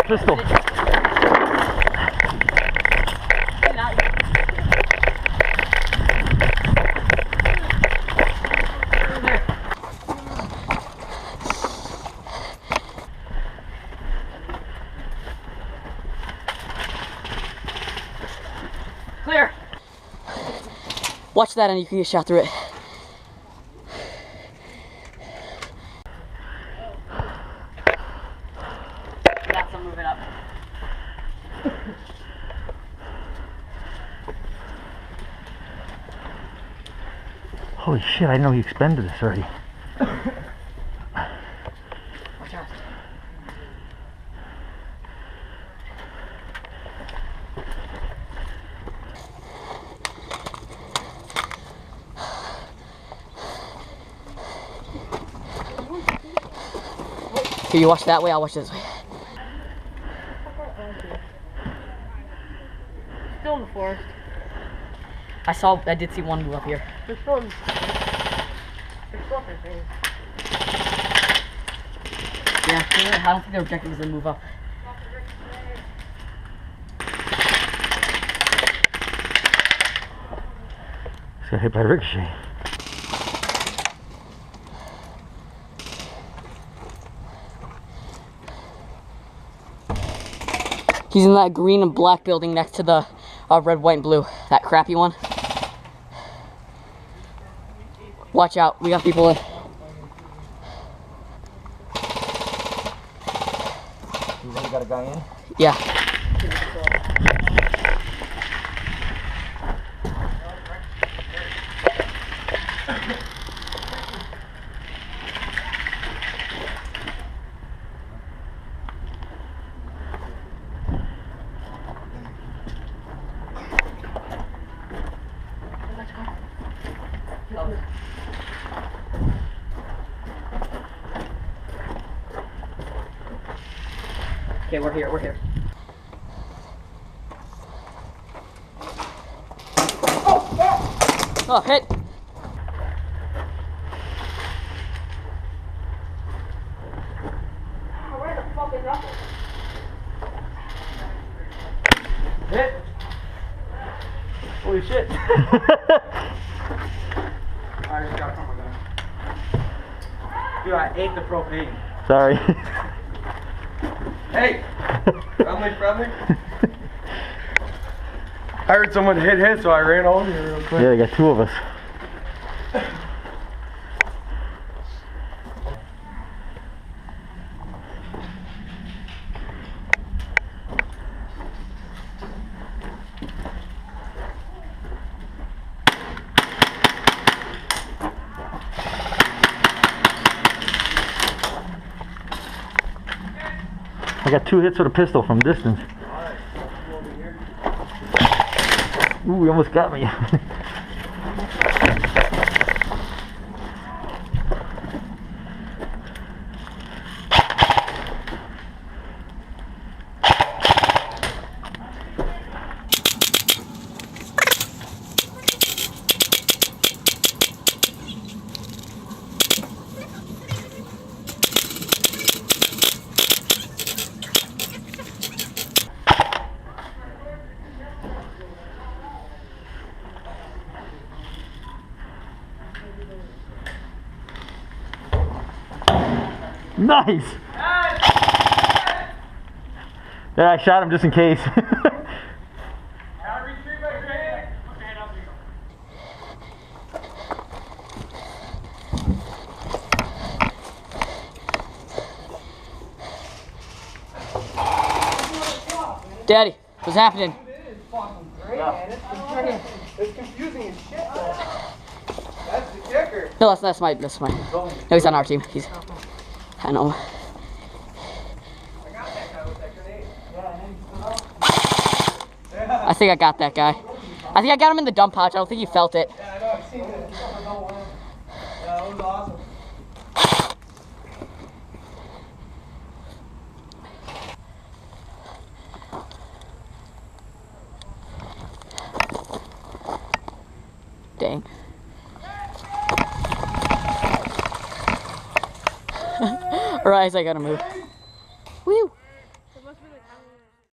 pistol. Clear. Watch that and you can get shot through it. Got some moving up. Holy shit, I didn't know he expended this already. Watch out. Here, you watch that way, I'll watch this way. Still in the forest. I did see one move up here. There's still things. Yeah, I don't think their objective is to move up. Just got hit by ricochet. He's in that green and black building next to the red, white, and blue. That crappy one. Watch out, we got people in. You got a guy in? Yeah. Okay, we're here, we're here. Oh, hit! Where the fuck is that? Hit! Holy shit! I just got my gun. Dude, I ate the propane. Sorry. Hey! Friendly. I heard someone hit, so I ran over here real quick. Yeah, they got two of us. I got 2 hits with a pistol from distance. Ooh, he almost got me. Nice! Yeah, I shot him just in case. Daddy, what's happening? It is fucking great, man. It's confusing as shit, though. That's the kicker. No, that's mine. No, he's on our team. I know. I got that guy with that grenade. Yeah, and then he stood up. Yeah. I think I got that guy. I think I got him in the dump pouch. I don't think he felt it. Yeah, I know. I've seen it. Yeah, that was awesome. Dang. Alright, I gotta move. Woo!